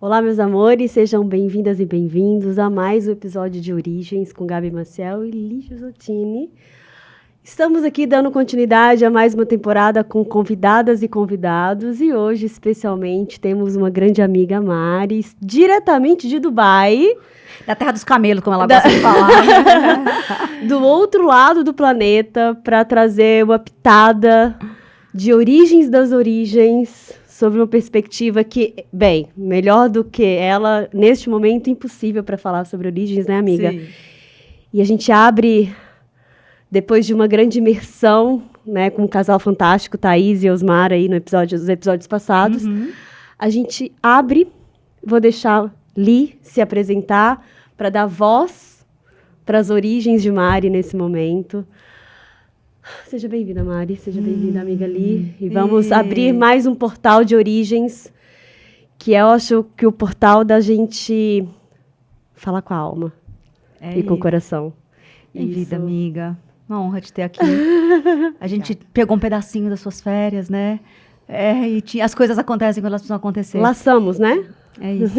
Olá, meus amores, sejam bem-vindas e bem-vindos a mais um episódio de Origens com Gabi Maciel e Lígia Zottini. Estamos aqui dando continuidade a mais uma temporada com convidadas e convidados e hoje, especialmente, temos uma grande amiga, Mari, diretamente de Dubai. Da terra dos camelos, como ela gosta de falar. Do outro lado do planeta, para trazer uma pitada de origens das origens, sobre uma perspectiva que, bem, melhor do que ela, neste momento, impossível para falar sobre origens, né, amiga? Sim. E a gente abre, depois de uma grande imersão, né, com um casal fantástico, Thaís e Osmar, aí nos episódios passados, a gente abre, vou deixar Li se apresentar para dar voz para as origens de Mari nesse momento. Seja bem-vinda, Mari. Seja bem-vinda, amiga Li. E vamos abrir mais um portal de origens, que eu acho que o portal da gente falar com a alma e com o coração. Bem-vinda, amiga. Uma honra te ter aqui. A gente pegou um pedacinho das suas férias, né? E as coisas acontecem quando elas precisam acontecer. Laçamos, né? É isso.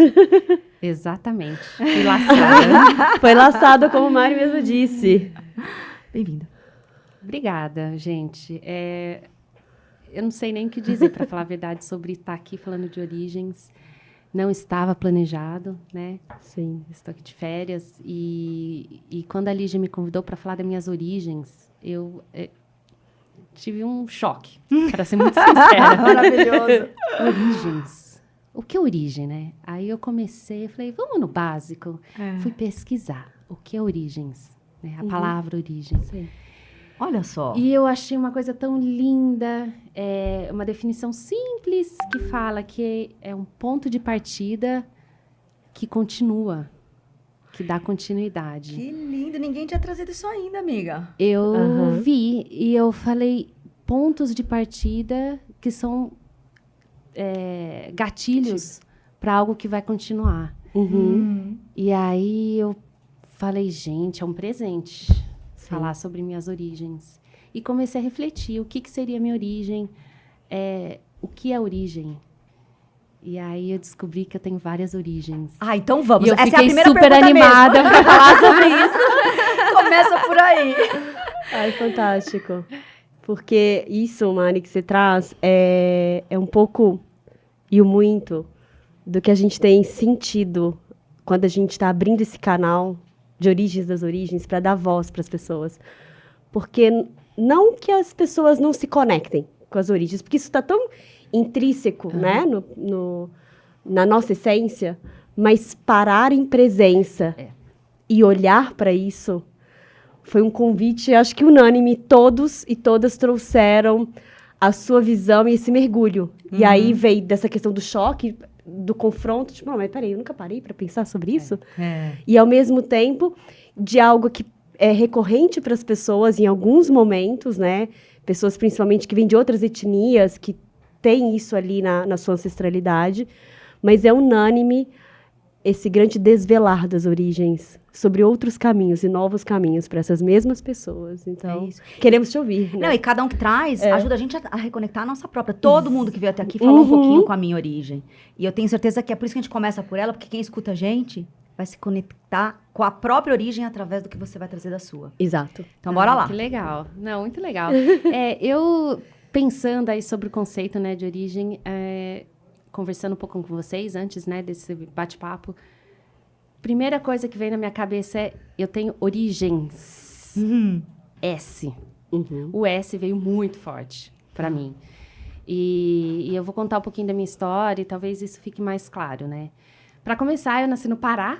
Exatamente. Fui laçada. Foi laçada, como a Mari mesmo disse. Bem-vinda. Obrigada, gente. Eu não sei nem o que dizer, para falar a verdade, sobre estar aqui falando de origens. Não estava planejado, né? Sim. Estou aqui de férias. E quando a Lígia me convidou para falar das minhas origens, eu tive um choque, para ser muito sincera. Maravilhoso. Origens. O que é origem, né? Aí eu comecei, falei, vamos no básico. Fui pesquisar o que é origens, né? A palavra origem. Sim. Olha só. E eu achei uma coisa tão linda, uma definição simples que fala que é um ponto de partida que continua, que dá continuidade. Que lindo. Ninguém tinha trazido isso ainda, amiga. Eu vi e eu falei pontos de partida que são gatilhos para algo que vai continuar. E aí eu falei, gente, é um presente. Falar sobre minhas origens. E comecei a refletir, o que seria minha origem? O que é origem? E aí eu descobri que eu tenho várias origens. Ah, então vamos. E eu Essa fiquei é a primeira super pergunta animada mesmo. para falar sobre isso. Começa por aí. Ai, fantástico. Porque isso, Mari, que você traz, é um pouco e o muito do que a gente tem sentido quando a gente está abrindo esse canal de origens das origens para dar voz para as pessoas. Porque não que as pessoas não se conectem com as origens, porque isso está tão intrínseco, né, na nossa essência, mas parar em presença e olhar para isso foi um convite, acho que unânime. Todos e todas trouxeram a sua visão e esse mergulho. E aí veio dessa questão do choque, do confronto, tipo, não, mas peraí, eu nunca parei para pensar sobre isso. E, ao mesmo tempo, de algo que é recorrente para as pessoas em alguns momentos, né? Pessoas, principalmente, que vêm de outras etnias, que têm isso ali na sua ancestralidade. Mas é unânime esse grande desvelar das origens sobre outros caminhos e novos caminhos para essas mesmas pessoas. Então, queremos te ouvir. Né? Não, e cada um que traz ajuda a gente a reconectar a nossa própria. Todo mundo que veio até aqui falou um pouquinho com a minha origem. E eu tenho certeza que é por isso que a gente começa por ela, porque quem escuta a gente vai se conectar com a própria origem através do que você vai trazer da sua. Exato. Então, bora lá. Que legal. Não, muito legal. Eu, pensando aí sobre o conceito, né, de origem, conversando um pouco com vocês antes, né, desse bate-papo, primeira coisa que vem na minha cabeça é, eu tenho origens. S. O S veio muito forte para mim. E eu vou contar um pouquinho da minha história e talvez isso fique mais claro, né? Para começar, eu nasci no Pará,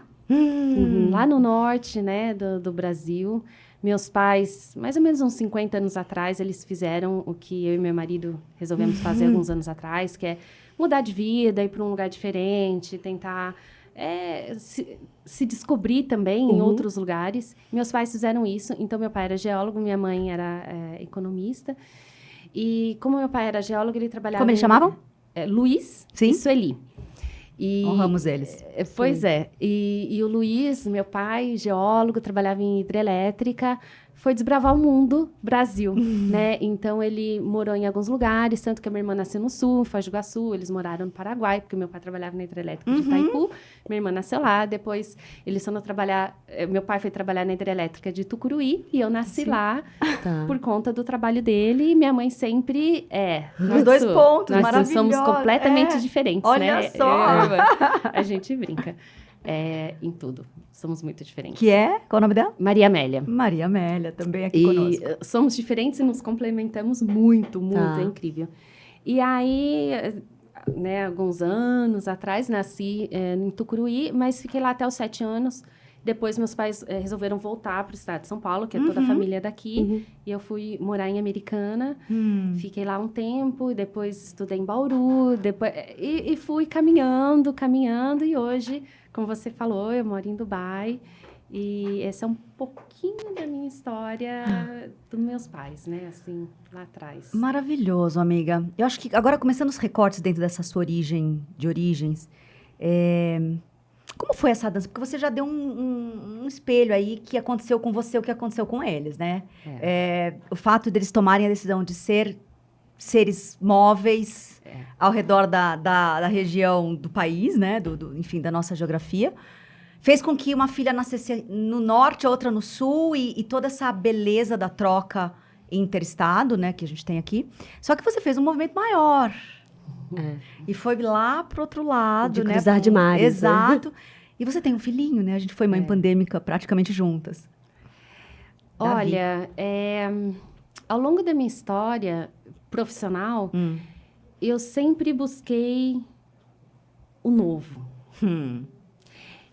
lá no norte, né, do Brasil. Meus pais, mais ou menos uns 50 anos atrás, eles fizeram o que eu e meu marido resolvemos fazer alguns anos atrás, que é mudar de vida, ir para um lugar diferente, tentar se descobrir também em outros lugares. Meus pais fizeram isso, então meu pai era geólogo, minha mãe era economista. E como meu pai era geólogo, ele trabalhava... Como eles chamavam? Luiz Sim. e Sueli. Honramos eles. Pois é. E o Luiz, meu pai, geólogo, trabalhava em hidrelétrica, foi desbravar o mundo, Brasil, né? Então, ele morou em alguns lugares, tanto que a minha irmã nasceu no Sul, em Foz do Iguaçu, eles moraram no Paraguai, porque meu pai trabalhava na hidrelétrica de Itaipu, minha irmã nasceu lá, depois eles foram trabalhar, meu pai foi trabalhar na hidrelétrica de Tucuruí, e eu nasci lá por conta do trabalho dele, e minha mãe sempre Nos dois pontos, nós maravilhoso. somos completamente diferentes, Olha né? só! A gente brinca. Em tudo. Somos muito diferentes. Que é? Qual o nome dela? Maria Amélia. Maria Amélia, também aqui E conosco. somos diferentes e nos complementamos muito, Tá. é incrível. E aí, né, alguns anos atrás, nasci em Tucuruí, mas fiquei lá até os 7 anos. Depois, meus pais resolveram voltar para o estado de São Paulo, que é toda a família daqui. E eu fui morar em Americana. Fiquei lá um tempo, e depois estudei em Bauru. E fui caminhando. E hoje, como você falou, eu moro em Dubai. E esse é um pouquinho da minha história dos meus pais, né? Assim, lá atrás. Maravilhoso, amiga. Eu acho que agora, começando os recortes dentro dessa sua origem, de origens, como foi essa dança? Porque você já deu um espelho aí que aconteceu com você, o que aconteceu com eles, né? O fato deles tomarem a decisão de ser seres móveis ao redor da região do país, né? Enfim, da nossa geografia. Fez com que uma filha nascesse no norte, a outra no sul, e toda essa beleza da troca interestado, né? Que a gente tem aqui. Só que você fez um movimento maior. E foi lá pro outro lado, De né? cruzar de mares, né? Exato. E você tem um filhinho, né? A gente foi mãe pandêmica praticamente juntas. Davi. Olha, ao longo da minha história profissional, eu sempre busquei o novo.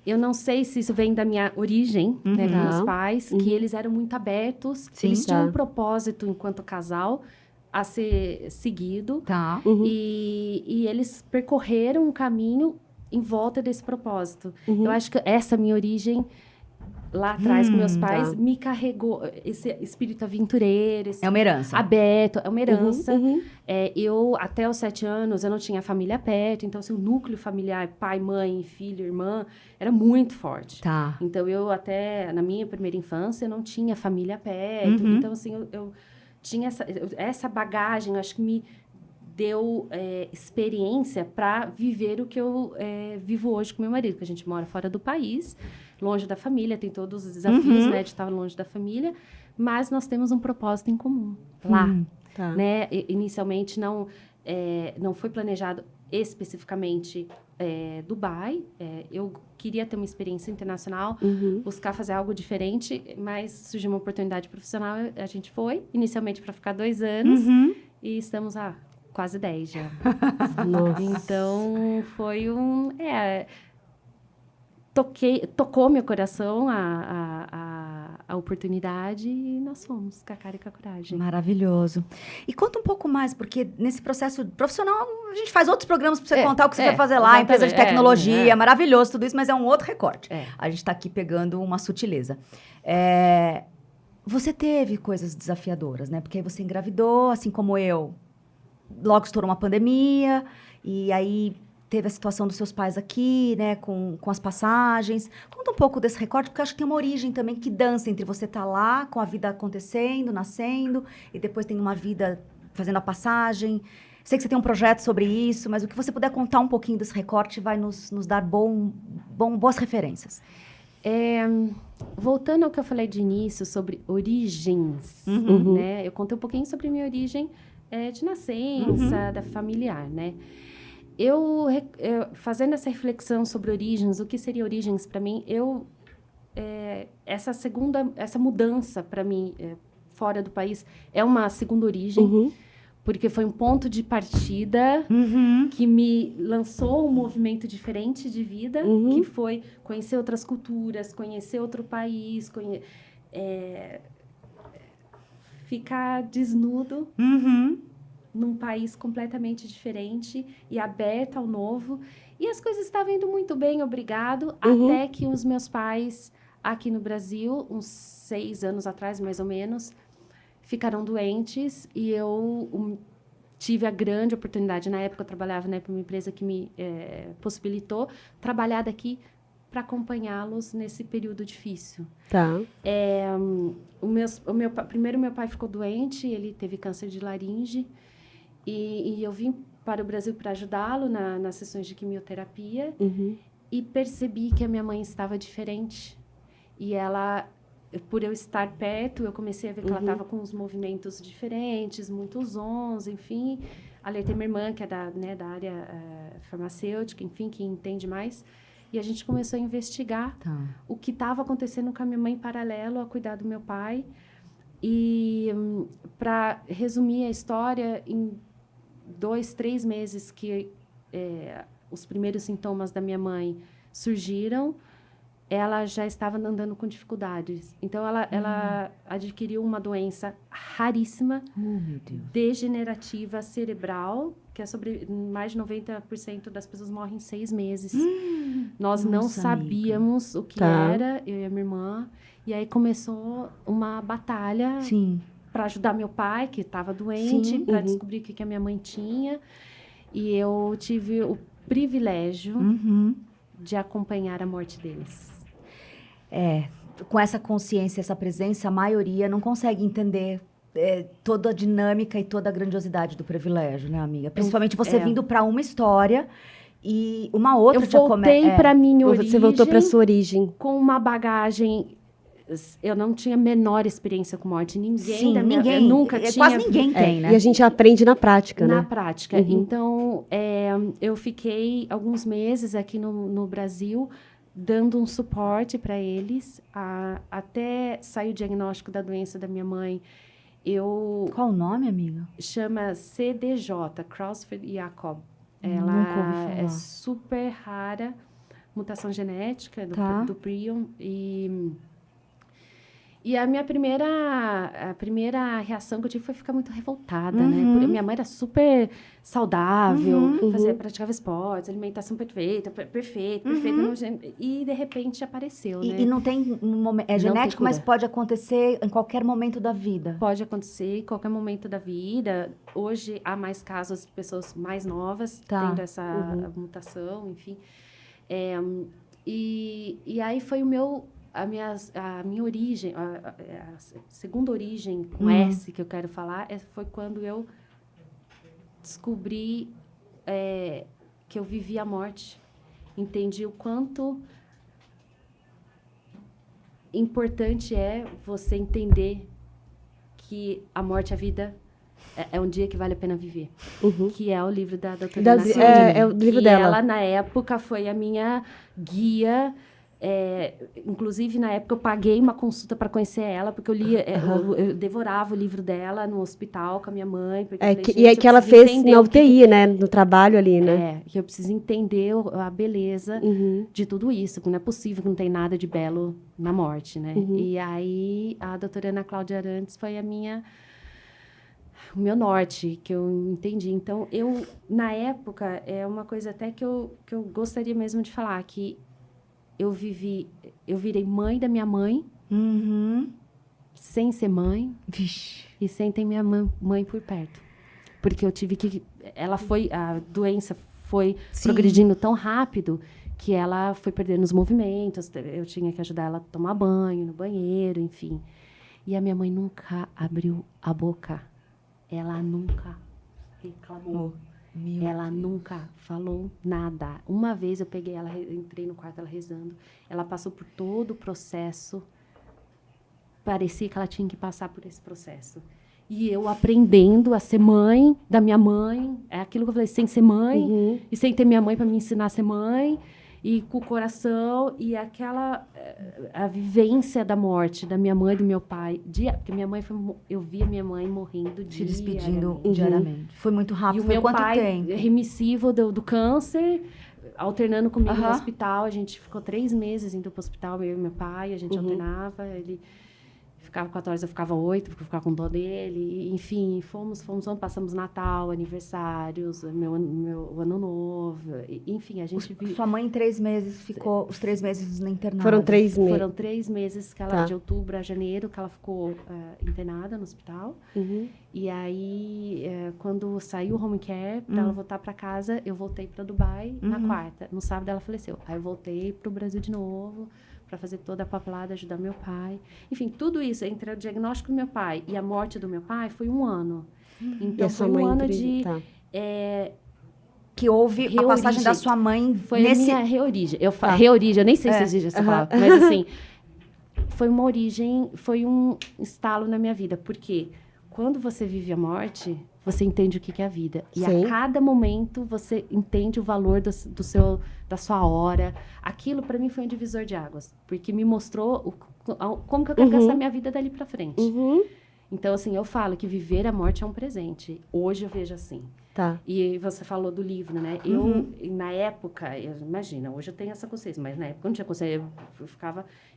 Eu não sei se isso vem da minha origem, né, dos meus pais, que eles eram muito abertos, Sim. eles tinham um propósito enquanto casal a ser seguido, Tá. e eles percorreram um caminho em volta desse propósito. Eu acho que essa minha origem lá atrás com meus pais me carregou esse espírito aventureiro, esse É uma herança. aberto, é uma herança. Eu, até os 7 anos, eu não tinha família perto, então, assim, o núcleo familiar, pai, mãe, filho, irmã, era muito forte. Tá. Então, eu até, na minha primeira infância, eu não tinha família perto. Então, assim, eu tinha essa bagagem, eu acho que me deu experiência para viver o que eu vivo hoje com meu marido, que a gente mora fora do país, longe da família, tem todos os desafios, né, de estar longe da família, mas nós temos um propósito em comum lá, né? Inicialmente não foi planejado especificamente Dubai. Eu queria ter uma experiência internacional, buscar fazer algo diferente, mas surgiu uma oportunidade profissional, a gente foi, inicialmente para ficar 2 anos, e estamos há quase 10 já. Nossa. Então, foi tocou meu coração a oportunidade e nós fomos com a cara e com a coragem. Maravilhoso. E conta um pouco mais, porque nesse processo profissional, a gente faz outros programas para você contar o que você vai fazer lá, empresa de tecnologia, maravilhoso tudo isso, mas é um outro recorte. A gente está aqui pegando uma sutileza. Você teve coisas desafiadoras, né? Porque aí você engravidou, assim como eu. Logo estourou uma pandemia, e aí teve a situação dos seus pais aqui, né, com as passagens. Conta um pouco desse recorte, porque eu acho que tem uma origem também que dança entre você estar lá, com a vida acontecendo, nascendo, e depois tem uma vida fazendo a passagem. Sei que você tem um projeto sobre isso, mas o que você puder contar um pouquinho desse recorte vai nos dar boas referências. Voltando ao que eu falei de início sobre origens, né? Eu contei um pouquinho sobre minha origem de nascença, da familiar, né? Eu fazendo essa reflexão sobre origens, o que seria origens para mim, essa mudança para mim fora do país é uma segunda origem, porque foi um ponto de partida que me lançou um movimento diferente de vida, que foi conhecer outras culturas, conhecer outro país, ficar desnudo num país completamente diferente e aberto ao novo. E as coisas estavam indo muito bem, obrigado, até que os meus pais, aqui no Brasil, uns 6 anos atrás, mais ou menos, ficaram doentes e eu tive a grande oportunidade. Na época, eu trabalhava para uma empresa que me possibilitou trabalhar daqui para acompanhá-los nesse período difícil. Tá. Primeiro, meu pai ficou doente, ele teve câncer de laringe, e eu vim para o Brasil para ajudá-lo nas sessões de quimioterapia, e percebi que a minha mãe estava diferente. E ela, por eu estar perto, eu comecei a ver que ela estava com uns movimentos diferentes, muitos zons, enfim. Alertei minha irmã, que é da área farmacêutica, enfim, que entende mais. E a gente começou a investigar o que estava acontecendo com a minha mãe em paralelo a cuidar do meu pai. E, para resumir a história, em 2, 3 meses que os primeiros sintomas da minha mãe surgiram, ela já estava andando com dificuldades. Então, ela adquiriu uma doença raríssima, degenerativa cerebral, que é sobre mais de 90% das pessoas morrem em 6 meses. Nós não sabíamos o que era, eu e a minha irmã. E aí começou uma batalha para ajudar meu pai, que estava doente, para descobrir o que a minha mãe tinha. E eu tive o privilégio de acompanhar a morte deles. Com essa consciência, essa presença, a maioria não consegue entender toda a dinâmica e toda a grandiosidade do privilégio, né, amiga? Principalmente você vindo para uma história e uma outra... Eu voltei para minha origem. Você voltou para sua origem. Com uma bagagem... Eu não tinha a menor experiência com morte. Ninguém nunca tinha... Quase ninguém tem, né? E a gente aprende na prática, né? Na prática. Então, eu fiquei alguns meses aqui no Brasil, dando um suporte para eles, até sair o diagnóstico da doença da minha mãe. Qual o nome, amiga? Chama CDJ, Creutzfeldt-Jakob. Ela Nunca ouvi falar. é super rara, mutação genética do prion. E a minha primeira reação que eu tive foi ficar muito revoltada, né? Porque minha mãe era super saudável, praticava esportes, alimentação perfeita. E, de repente, apareceu, né? E não tem é genético, mas pode acontecer em qualquer momento da vida. Pode acontecer em qualquer momento da vida. Hoje, há mais casos de pessoas mais novas tendo essa mutação, enfim. E aí foi a minha origem, a segunda origem, com S, que eu quero falar, foi quando eu descobri que eu vivi a morte. Entendi o quanto importante é você entender que a morte e a vida é um dia que vale a pena viver. Que é o livro da doutora Ana Cláudia. É o livro dela. Ela, na época, foi a minha guia. Inclusive, na época, eu paguei uma consulta para conhecer ela, porque eu lia, eu devorava o livro dela no hospital com a minha mãe. Que ela fez na UTI, né? No trabalho ali, né? Que eu preciso entender a beleza de tudo isso, porque não é possível que não tem nada de belo na morte, né? E aí, a doutora Ana Cláudia Arantes foi o meu norte, que eu entendi. Então, na época, é uma coisa até que eu gostaria mesmo de falar, que eu virei mãe da minha mãe, sem ser mãe, e sem ter minha mãe por perto. Porque eu tive a doença foi progredindo tão rápido que ela foi perdendo os movimentos, eu tinha que ajudar ela a tomar banho no banheiro, enfim. E a minha mãe nunca abriu a boca. Ela nunca reclamou. Ela nunca falou nada. Uma vez eu peguei ela, entrei no quarto, ela rezando. Ela passou por todo o processo. Parecia que ela tinha que passar por esse processo. E eu aprendendo a ser mãe da minha mãe. É aquilo que eu falei, sem ser mãe. E sem ter minha mãe para me ensinar a ser mãe. E com o coração. E a vivência da morte da minha mãe e do meu pai. Porque minha mãe eu via minha mãe morrendo se despedindo diariamente. Foi muito rápido. E o meu pai, remissivo do câncer, alternando comigo no hospital. A gente ficou 3 meses indo para o hospital, eu e meu pai. A gente alternava. Ele ficava 4 horas, eu ficava 8, porque eu ficava com dó dele. E, enfim, passamos Natal, aniversários, meu Ano Novo. Enfim, a gente... Sua mãe, em 3 meses, ficou os 3 meses na internada. Foram 3 meses. Foram 3 meses, que ela, de outubro a janeiro, que ela ficou internada no hospital. E aí, quando saiu o home care, para ela voltar para casa, eu voltei para Dubai na quarta. No sábado ela faleceu. Aí eu voltei para o Brasil de novo, para fazer toda a papelada, ajudar meu pai. Enfim, tudo isso, entre o diagnóstico do meu pai e a morte do meu pai, foi 1 ano. Então, foi um ano de... que houve a passagem da sua mãe foi nesse... a minha reorigem. Reorigem, eu nem sei se existe essa palavra, mas assim, foi uma origem, foi um estalo na minha vida, porque quando você vive a morte, você entende o que é a vida. E a cada momento você entende o valor da sua hora. Aquilo, para mim, foi um divisor de águas. Porque me mostrou como que eu quero gastar minha vida dali para frente. Então, assim, eu falo que viver a morte é um presente. Hoje eu vejo assim. Tá. E você falou do livro, né? Eu, na época, imagina, hoje eu tenho essa consciência, mas na época eu não tinha consciência.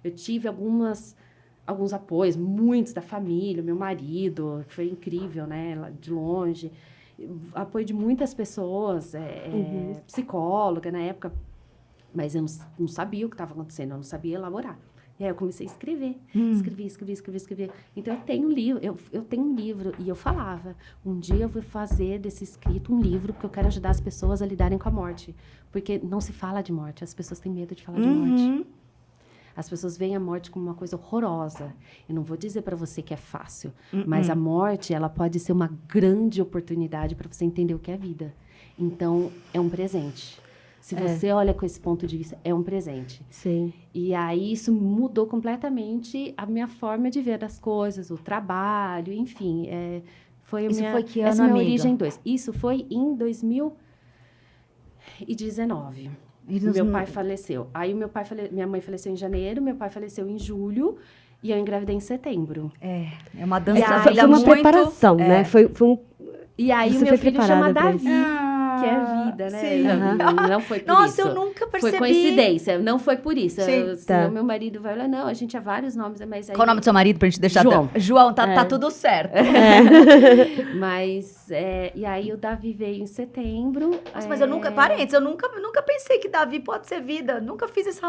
Eu tive alguns apoios, muitos da família, meu marido, que foi incrível, né? Lá de longe. Apoio de muitas pessoas, psicóloga na época. Mas eu não sabia o que estava acontecendo, eu não sabia elaborar. E aí eu comecei a escrever. Escrevi. Então eu tenho um livro, eu tenho um livro. E eu falava, um dia eu vou fazer desse escrito um livro, porque eu quero ajudar as pessoas a lidarem com a morte. Porque não se fala de morte, as pessoas têm medo de falar de morte. As pessoas veem a morte como uma coisa horrorosa. Eu não vou dizer para você que é fácil, mas a morte, ela pode ser uma grande oportunidade para você entender o que é vida. Então, é um presente. Se você olha com esse ponto de vista, é um presente. Sim. E aí, isso mudou completamente a minha forma de ver as coisas, o trabalho, enfim. Foi que ano, essa é a minha amiga? origem 2. Isso foi em 2019. Meu pai faleceu. Aí minha mãe faleceu em janeiro, meu pai faleceu em julho e eu engravidei em setembro. É uma dança da Foi vida uma muito... preparação, né? Foi um... E aí Você o meu foi filho chama preparada pra Davi, que é vida, né? sim. Não foi por Nossa, isso. eu nunca percebi. Foi coincidência, não foi por isso. Sim. Senão meu marido vai olhar, não, a gente tinha vários nomes, mas aí... Qual o nome do seu marido pra gente deixar... João. João, tá tudo certo. Mas, e aí o Davi veio em setembro. Nossa, mas eu nunca pensei que Davi pode ser vida. Nunca fiz essa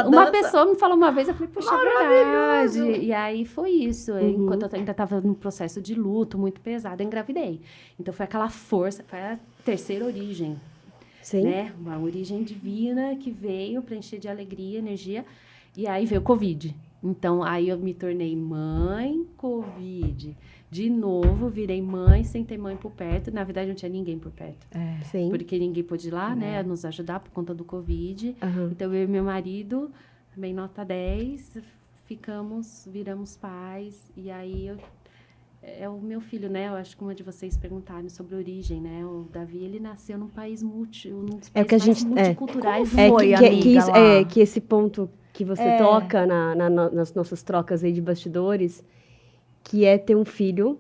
uma dança. pessoa me falou uma vez, eu falei, poxa, é verdade. E aí foi isso. Enquanto eu ainda estava num processo de luto muito pesado, eu engravidei. Então foi aquela força, foi a terceira origem. Sim. Né? Uma origem divina que veio para encher de alegria, energia. E aí veio o Covid. Então, aí eu me tornei mãe, Covid. De novo, virei mãe, sem ter mãe por perto. Na verdade, não tinha ninguém por perto. Sim. Porque ninguém pôde ir lá, né? Nos ajudar por conta do Covid. Então, eu e meu marido, também nota 10, viramos pais. E aí, é o meu filho, né? Eu acho que uma de vocês perguntaram sobre a origem, né? O Davi, ele nasceu num país um dos países mais multiculturais do mundo. Que esse ponto que você toca nas nossas trocas aí de bastidores, que é ter um filho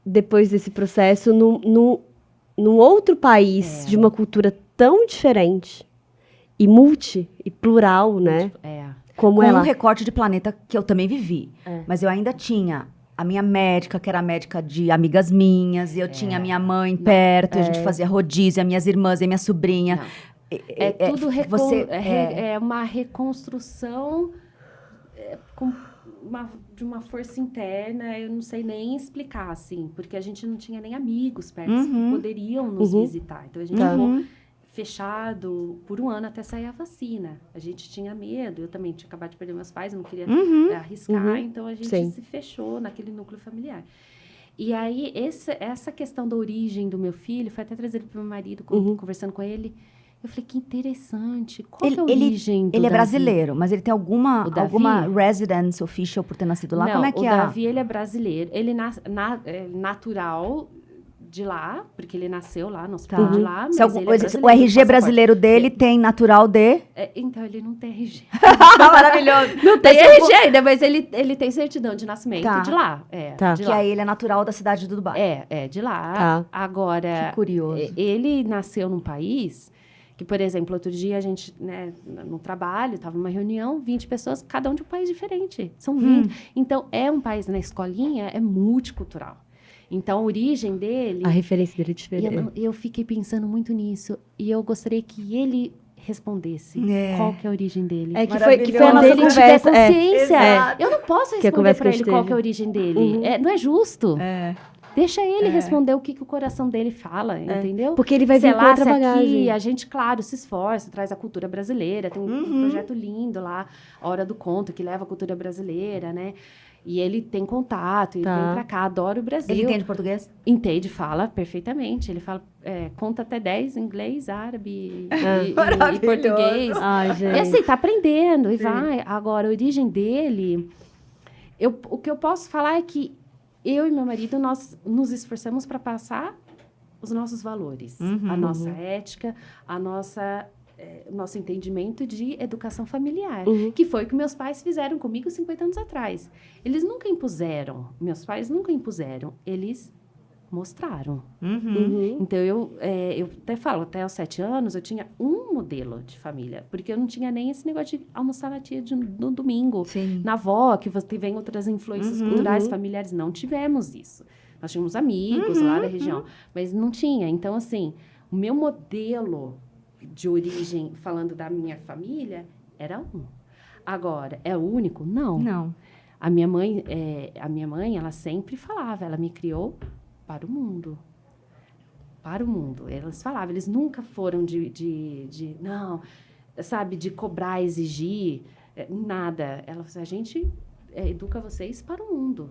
depois desse processo num outro país de uma cultura tão diferente e plural, né? Como com um recorte de planeta que eu também vivi. Mas eu ainda tinha a minha médica, que era médica de amigas minhas, e eu tinha a minha mãe perto, e a gente fazia rodízio, as minhas irmãs e a minha sobrinha. Tudo uma reconstrução de uma força interna, eu não sei nem explicar, assim, porque a gente não tinha nem amigos perto que poderiam nos visitar. Então, a gente ficou fechado por 1 ano até sair a vacina. A gente tinha medo, eu também tinha acabado de perder meus pais, eu não queria arriscar, então a gente se fechou naquele núcleo familiar. E aí, essa questão da origem do meu filho, foi até trazido para o meu marido, conversando com ele. Eu falei, que interessante. Qual que é a origem do Ele é Davi? brasileiro, mas ele tem alguma residence official por ter nascido lá? Não, como é que o Davi, ele é brasileiro. Ele é natural de lá, porque ele nasceu lá no hospital de lá, mas ele é brasileiro, o RG brasileiro dele tem natural de... Então, ele não tem RG. Maravilhoso. Não tem RG ainda, mas ele tem certidão de nascimento de lá. De que lá. aí ele é natural da cidade do Dubai. De lá. Agora, que curioso. Ele nasceu num país que, por exemplo, outro dia a gente, né, no trabalho, estava numa reunião, 20 pessoas, cada um de um país diferente. São 20. Então, é um país, na escolinha, é multicultural. Então, a origem dele... A referência dele é diferente. Eu fiquei pensando muito nisso. E eu gostaria que ele respondesse qual que é a origem dele. Que foi a nossa Quando ele tiver conversa. consciência, eu não posso Que a responder conversa para que ele eu qual que é a tive. origem dele. Não é justo. Deixa ele responder o que o coração dele fala, entendeu? Porque ele vai vir com outra bagagem. Aqui, a gente, claro, se esforça, traz a cultura brasileira. Tem um projeto lindo lá, Hora do Conto, que leva a cultura brasileira, né? E ele tem contato, ele vem pra cá, adora o Brasil. Ele entende português? Entende, fala perfeitamente. Ele fala, conta até 10 em inglês, árabe e português. Ai, gente. E assim, tá aprendendo e vai. Agora, a origem dele... o que eu posso falar é que eu e meu marido, nós nos esforçamos para passar os nossos valores. A nossa ética, o nosso entendimento de educação familiar. Que foi o que meus pais fizeram comigo 50 anos atrás. Eles nunca impuseram. Meus pais nunca impuseram. Eles mostraram. Então, eu até falo, até aos 7 anos, eu tinha um modelo de família. Porque eu não tinha nem esse negócio de almoçar na tia no domingo. Sim. Na avó, que você vem outras influências culturais, familiares. Não tivemos isso. Nós tínhamos amigos lá da região. Mas não tinha. Então, assim, o meu modelo de origem, falando da minha família, era um. Agora, é o único? Não. Não. A minha mãe, ela sempre falava, ela me criou para o mundo. Para o mundo. Elas falavam, eles nunca foram não, sabe, de cobrar, exigir, nada. Ela falou, a gente educa vocês para o mundo.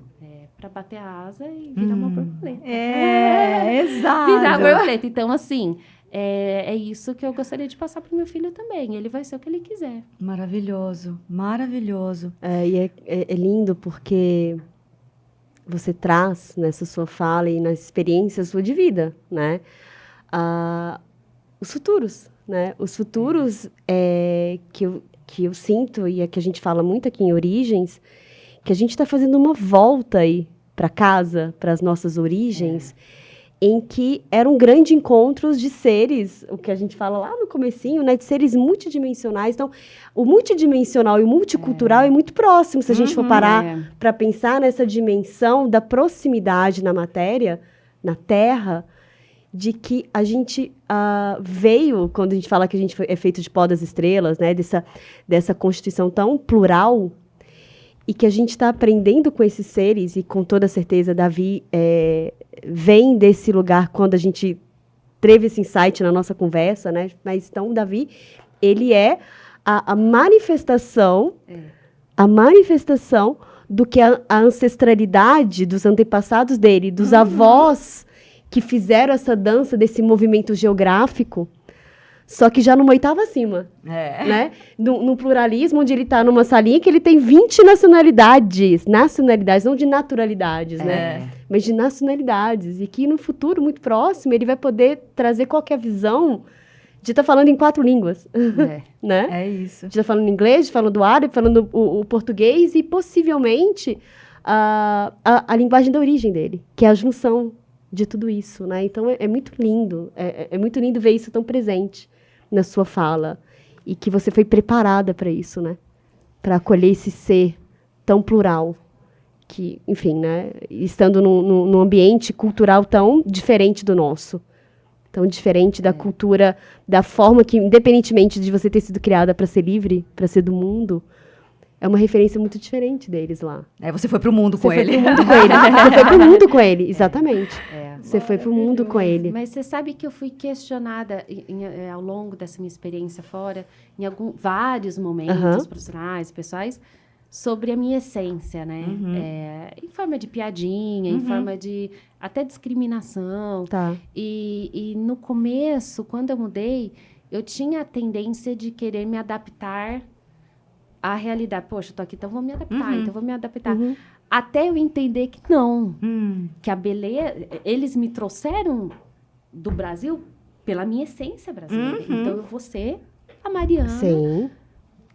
Para bater a asa e virar uma borboleta. Exato. Virar borboleta. Então, assim, é isso que eu gostaria de passar para o meu filho também. Ele vai ser o que ele quiser. Maravilhoso, maravilhoso. E é lindo porque você traz nessa sua fala e nas experiências sua de vida, né? Os futuros, né? Os futuros que eu sinto e é que a gente fala muito aqui em Origens, que a gente está fazendo uma volta aí para casa, para as nossas origens, em que eram grandes encontros de seres, o que a gente fala lá no comecinho, né, de seres multidimensionais. Então, o multidimensional e o multicultural é muito próximo, se a gente for parar para pensar nessa dimensão da proximidade na matéria, na Terra, de que a gente veio, quando a gente fala que a gente é feito de pó das estrelas, né, dessa constituição tão plural, e que a gente está aprendendo com esses seres, e com toda certeza Davi vem desse lugar quando a gente teve esse insight na nossa conversa, né? Mas então Davi, ele é a manifestação do que a ancestralidade dos antepassados dele, dos avós que fizeram essa dança desse movimento geográfico, só que já numa oitava acima, né? No pluralismo, onde ele está numa salinha que ele tem 20 nacionalidades, não de naturalidades, né? Mas de nacionalidades, e que no futuro muito próximo ele vai poder trazer qualquer visão de estar falando em 4 línguas, né? É isso. De estar falando inglês, falando árabe, falando o português e possivelmente a linguagem da origem dele, que é a junção de tudo isso, né? Então é muito lindo, é muito lindo ver isso tão presente na sua fala e que você foi preparada para isso, né? Para acolher esse ser tão plural que, enfim, né? Estando num ambiente cultural tão diferente do nosso, tão diferente da cultura, da forma que, independentemente de você ter sido criada para ser livre, para ser do mundo, é uma referência muito diferente deles lá. Você foi pro mundo com ele. Você foi pro mundo com ele, exatamente. Você foi pro mundo com ele. Mas você sabe que eu fui questionada ao longo dessa minha experiência fora, em vários momentos profissionais, pessoais, sobre a minha essência, né? Em forma de piadinha, em forma de até discriminação. Tá. E no começo, quando eu mudei, eu tinha a tendência de querer me adaptar à realidade. Poxa, eu tô aqui, então vou me adaptar, Até eu entender que não. Que a beleza... Eles me trouxeram do Brasil pela minha essência brasileira. Então, eu vou ser a Mariana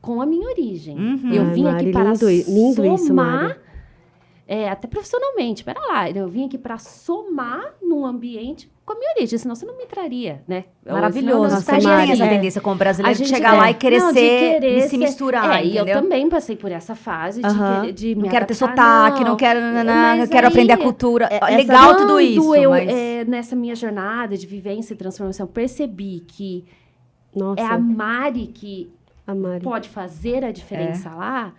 com a minha origem. Eu vim aqui para somar... até profissionalmente. Pera lá. Eu vim aqui para somar num ambiente com a minha origem. Senão, você não me traria, né? Maravilhoso. A gente tem essa tendência como brasileiro de chegar lá e querer se misturar, e eu também passei por essa fase de me não quero ter adaptar, sotaque, não quero aprender a cultura. Legal tudo isso. Nessa minha jornada de vivência e transformação, percebi que Nossa, é a Mari que a Mari. pode fazer a diferença lá,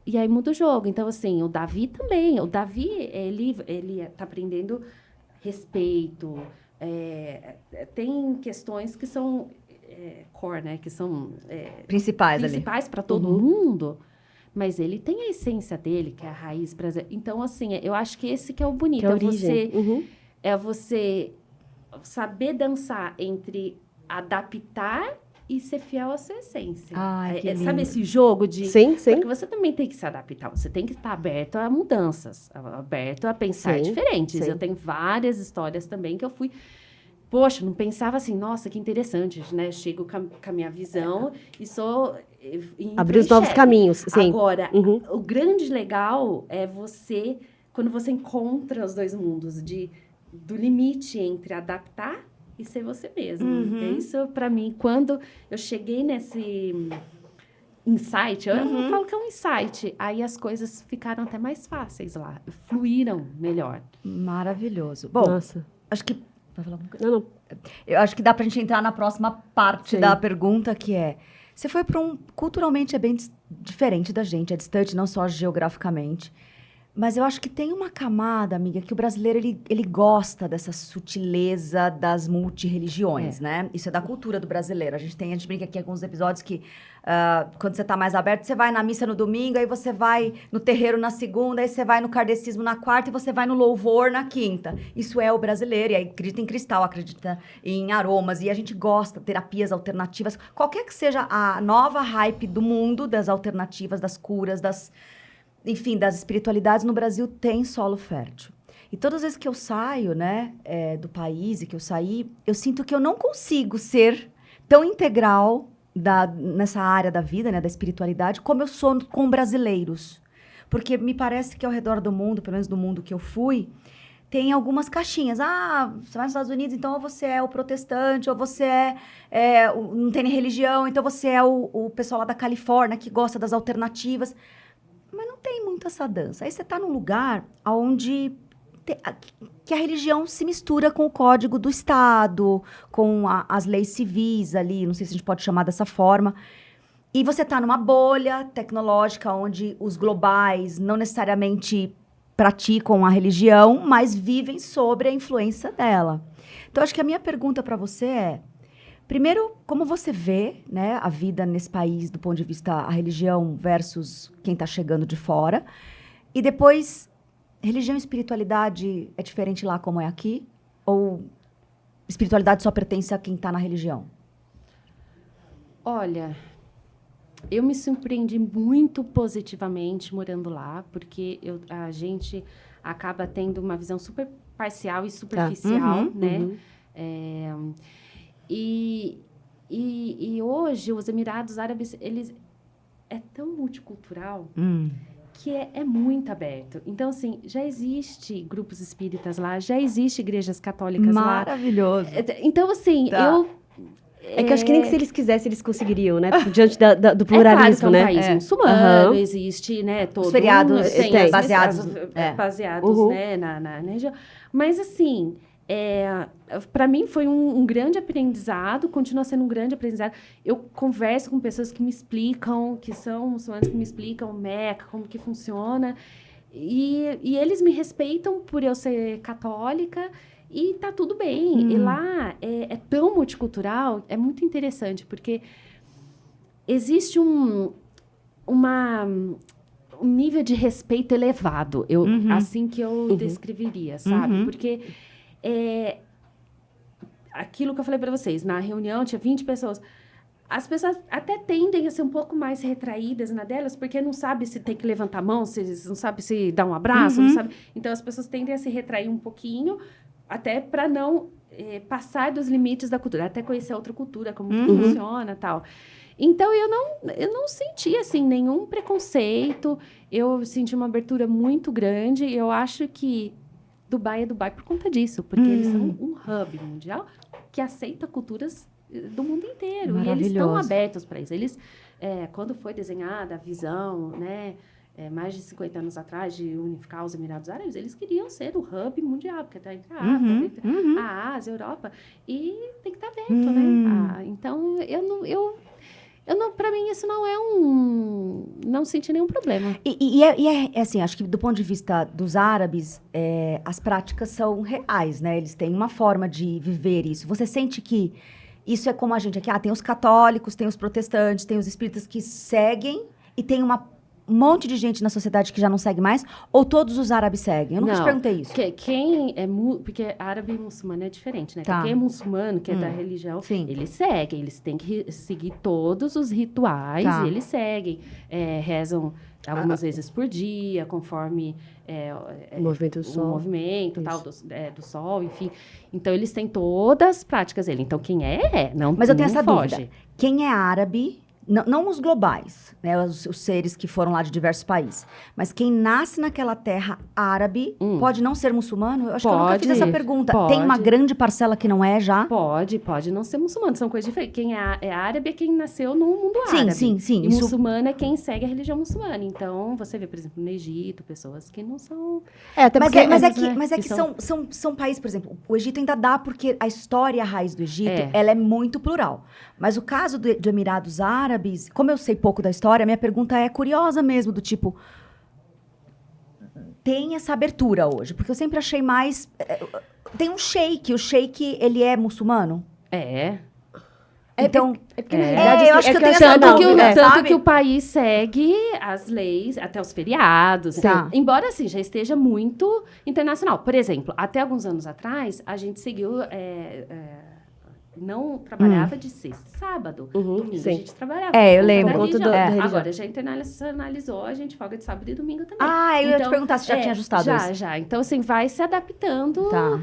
e aí muda o jogo. Então, assim, o Davi também. O Davi, ele tá aprendendo respeito. Tem questões que são core, né? Que são Principais para todo mundo. Mas ele tem a essência dele, que é a raiz brasileira. Então, assim, eu acho que esse que é o bonito. Que é a origem. É você saber dançar entre adaptar e ser fiel à sua essência. Ai, que lindo. Sabe esse jogo de... Sim, sim. Porque você também tem que se adaptar. Você tem que estar aberto a mudanças. Aberto a pensar Sim, diferentes. sim. Eu tenho várias histórias também que eu fui... Poxa, não pensava assim, nossa, que interessante, né? Chego com a minha visão e sou... Abrir os novos caminhos, sim. Agora, o grande legal é você... Quando você encontra os dois mundos, do limite entre adaptar e ser você mesmo. É isso, para mim, quando eu cheguei nesse insight, eu falo que é um insight, aí as coisas ficaram até mais fáceis lá, fluíram melhor. Maravilhoso. Bom, Nossa. acho que... Vai falar alguma coisa? Não. Eu acho que dá pra gente entrar na próxima parte da pergunta, que é... Você foi para culturalmente é bem diferente da gente, é distante não só geograficamente, mas eu acho que tem uma camada, amiga, que o brasileiro, ele gosta dessa sutileza das multirreligiões, né? Isso é da cultura do brasileiro. A gente brinca aqui em alguns episódios que quando você tá mais aberto, você vai na missa no domingo, aí você vai no terreiro na segunda, aí você vai no kardecismo na quarta e você vai no louvor na quinta. Isso é o brasileiro, e aí acredita em cristal, acredita em aromas, e a gente gosta de terapias alternativas. Qualquer que seja a nova hype do mundo, das alternativas, das curas, enfim, das espiritualidades, no Brasil tem solo fértil. E todas as vezes que eu saio, né, do país e que eu saí, eu sinto que eu não consigo ser tão integral nessa área da vida, né, da espiritualidade, como eu sou com brasileiros. Porque me parece que ao redor do mundo, pelo menos do mundo que eu fui, tem algumas caixinhas. Ah, você vai nos Estados Unidos, então ou você é o protestante, ou você não tem nem religião, então você é o pessoal lá da Califórnia que gosta das alternativas. Mas não tem muito essa dança. Aí você está num lugar onde que a religião se mistura com o código do Estado, com as leis civis ali, não sei se a gente pode chamar dessa forma. E você está numa bolha tecnológica onde os globais não necessariamente praticam a religião, mas vivem sobre a influência dela. Então, acho que a minha pergunta para você é... Primeiro, como você vê, né, a vida nesse país do ponto de vista a religião versus quem está chegando de fora? E depois, religião e espiritualidade é diferente lá como é aqui? Ou espiritualidade só pertence a quem está na religião? Olha, eu me surpreendi muito positivamente morando lá, porque a gente acaba tendo uma visão super parcial e superficial, né? E hoje, os Emirados Árabes, eles é tão multicultural que é muito aberto. Então, assim, já existe grupos espíritas lá, já existe igrejas católicas lá. Maravilhoso. Então, assim, É que eu acho que nem que se eles quisessem, eles conseguiriam, né? Diante do pluralismo, né? né? É um país muçulmano, existe, né? Os feriados tem baseados né, na região. Mas, assim... para mim foi um grande aprendizado, continua sendo um grande aprendizado. Eu converso com pessoas que me explicam, que são muçulmanos, que me explicam o Meca, como que funciona, e eles me respeitam por eu ser católica, e tá tudo bem. E lá é tão multicultural, é muito interessante, porque existe um nível de respeito elevado, assim que eu descreveria, sabe? Porque aquilo que eu falei para vocês, na reunião tinha 20 pessoas. As pessoas até tendem a ser um pouco mais retraídas na delas, porque não sabe se tem que levantar a mão, não sabe se dá um abraço, não sabe. Então, as pessoas tendem a se retrair um pouquinho, até para não passar dos limites da cultura, até conhecer a outra cultura, como que funciona e tal. Então, eu não senti, assim, nenhum preconceito. Eu senti uma abertura muito grande. Eu acho que Dubai é Dubai por conta disso, porque eles são um hub mundial que aceita culturas do mundo inteiro. E eles estão abertos para isso. Eles, quando foi desenhada a visão, né, mais de 50 anos atrás, de unificar os Emirados Árabes, eles queriam ser o hub mundial, porque está entre a África, a Ásia, a Europa, e tem que estar aberto, né? Então, para mim, isso não é não senti nenhum problema. É assim, acho que do ponto de vista dos árabes, as práticas são reais, né? Eles têm uma forma de viver isso. Você sente que isso é como a gente aqui, tem os católicos, tem os protestantes, tem os espíritas que seguem e tem um monte de gente na sociedade que já não segue mais, ou todos os árabes seguem? Eu nunca te perguntei isso. Porque árabe e muçulmano é diferente, né? Tá. Quem é muçulmano, que é da religião, Sim. eles seguem, eles têm que seguir todos os rituais, Tá. e eles seguem. Rezam algumas vezes por dia, conforme O movimento do sol. o movimento tal, do sol, enfim. Então, eles têm todas as práticas dele. Então, quem não Mas eu tenho não essa foge. dúvida. Quem é árabe, não os globais, né, os seres que foram lá de diversos países, mas quem nasce naquela terra árabe pode não ser muçulmano? Eu acho que eu nunca fiz essa pergunta. Tem uma grande parcela que não é já? Pode não ser muçulmano, são coisas diferentes. Quem é árabe é quem nasceu no mundo árabe. Sim. E muçulmano é quem segue a religião muçulmana. Então, você vê, por exemplo, no Egito, pessoas que não são... Até Mas porque, é que são países, por exemplo, o Egito ainda dá, porque a história e a raiz do Egito, ela é muito plural. Mas o caso do Emirados Árabes, como eu sei pouco da história, minha pergunta é curiosa mesmo, do tipo, tem essa abertura hoje? Porque eu sempre achei mais... Tem um sheik, o sheik, ele é muçulmano? Então, porque na realidade, eu acho que eu tenho essa dúvida, tanto que o país segue as leis, até os feriados. Tá. Embora, assim, já esteja muito internacional. Por exemplo, até alguns anos atrás, a gente seguiu... não trabalhava de sexta e sábado. Domingo sim. a gente trabalhava. Eu lembro. Por conta da religião. Agora, já internacionalizou, a gente folga de sábado e domingo também. Eu ia te perguntar se já tinha ajustado isso. Já. Então, assim, vai se adaptando. Tá.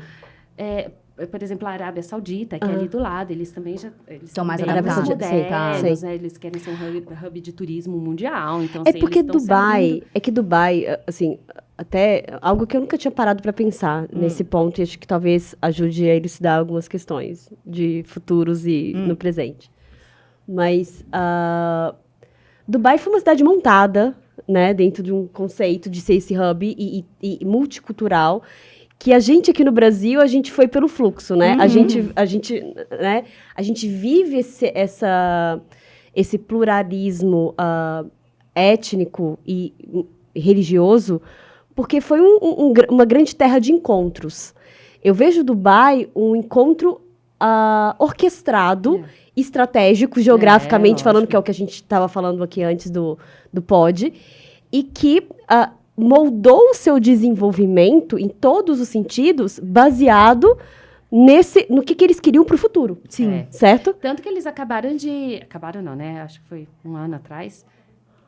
Por exemplo, a Arábia Saudita, que é ali do lado, eles também já... Eles São mais bem adaptados. modernos, Sim. né? Eles querem ser um hub de turismo mundial. Então, É assim, porque eles estão se abrindo. Dubai, assim, até algo que eu nunca tinha parado para pensar nesse ponto, e acho que talvez ajude a elucidar algumas questões de futuros e no presente. Mas Dubai foi uma cidade montada, né, dentro de um conceito de ser esse hub e multicultural, que a gente aqui no Brasil, a gente foi pelo fluxo, né? A gente vive esse pluralismo étnico e religioso porque foi uma grande terra de encontros. Eu vejo Dubai um encontro orquestrado, estratégico, geograficamente falando, que é o que a gente estava falando aqui antes do pod, e que moldou o seu desenvolvimento em todos os sentidos, baseado no que eles queriam para o futuro. Sim. Certo? Tanto que eles acabaram não, né? Acho que foi um ano atrás.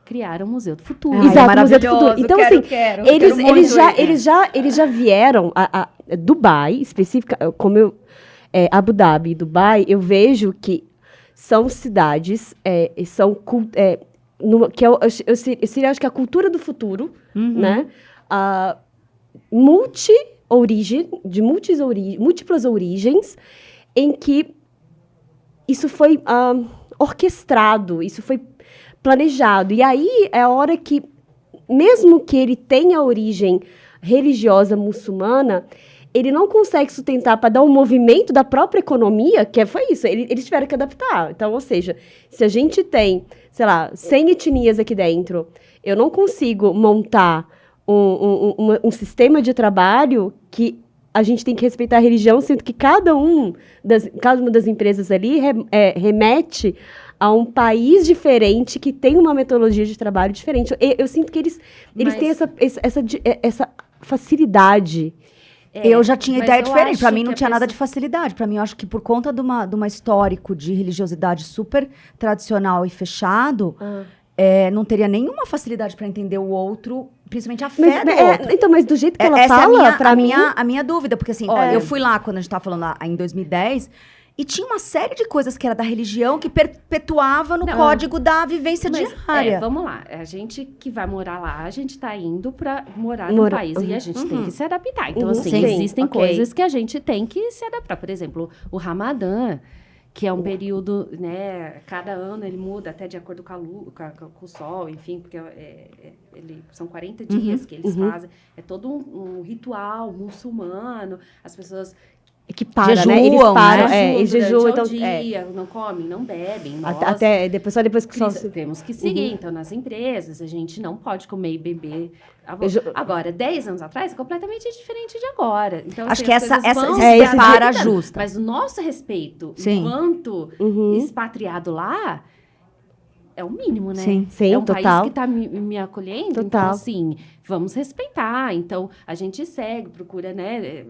Criaram o Museu do Futuro. Exato, o Museu do Futuro. Então, quero eles já vieram a Dubai, específica, como Abu Dhabi e Dubai, eu vejo que são cidades, que eu seria, acho que a cultura do futuro, né? De múltiplas origens, em que isso foi orquestrado, isso foi planejado. E aí é a hora que, mesmo que ele tenha origem religiosa muçulmana, ele não consegue sustentar para dar um movimento da própria economia, foi isso, eles tiveram que adaptar. Então, ou seja, se a gente tem, sei lá, 100 etnias aqui dentro, eu não consigo montar um sistema de trabalho que a gente tem que respeitar a religião, sendo que cada uma das empresas ali remete a um país diferente, que tem uma metodologia de trabalho diferente. Eu sinto que eles têm essa facilidade. Eu já tinha ideia diferente. Para mim não tinha nada de facilidade. Para mim, eu acho que por conta de uma histórico de religiosidade super tradicional e fechado, não teria nenhuma facilidade para entender o outro, principalmente a fé do outro. Então, mas do jeito que ela fala, para mim... a minha dúvida, porque assim, eu fui lá quando a gente estava falando lá em 2010... E tinha uma série de coisas que era da religião que perpetuava no código da vivência diária. Vamos lá. A gente que vai morar lá, a gente tá indo para morar no país e a gente tem que se adaptar. Então, assim, existem coisas que a gente tem que se adaptar. Por exemplo, o Ramadã, que é um período, né? Cada ano ele muda até de acordo com com o sol, enfim, porque são 40 dias que eles fazem. É todo um ritual muçulmano. As pessoas Que para, jejuam, né? Eles param, né? eles jejuam, então... dia, não comem, não bebem. Nós, Até depois, só depois que o sol... temos que seguir. Então, nas empresas, a gente não pode comer e beber. Agora, 10 anos atrás, é completamente diferente de agora. Então, Acho assim, que as essa coisas vão esse se para adaptando. justa. Mas o nosso respeito, Sim. enquanto expatriado lá, é o mínimo, né? Sim, é um total. país que está me acolhendo. Total. Então, assim, vamos respeitar. Então, a gente segue, procura, né,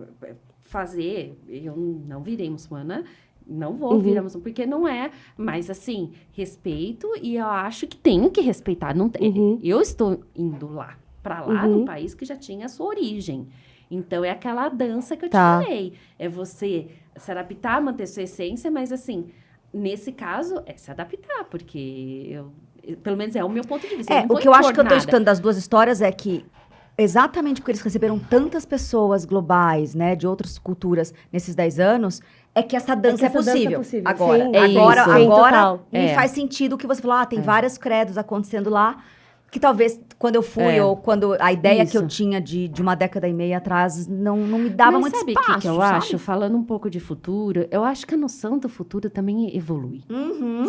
fazer. Eu não virei muçulmana, não vou virar muçulmana, porque não é. Mas, assim, respeito e eu acho que tenho que respeitar. Não tem, eu estou indo lá, para lá, num país que já tinha a sua origem. Então, é aquela dança que eu te falei. É você se adaptar, manter sua essência, mas, assim, nesse caso, é se adaptar, porque pelo menos é o meu ponto de vista. O que eu acho que eu tô escutando das duas histórias é que exatamente porque eles receberam tantas pessoas globais, né, de outras culturas nesses 10 anos, é que essa dança é possível. Agora, Sim, agora sim, me faz sentido o que você falou. Tem vários credos acontecendo lá, que talvez quando eu fui, ou quando a ideia que eu tinha de uma década e meia atrás, não me dava muito sabe espaço, o que eu acho? Falando um pouco de futuro, eu acho que a noção do futuro também evolui.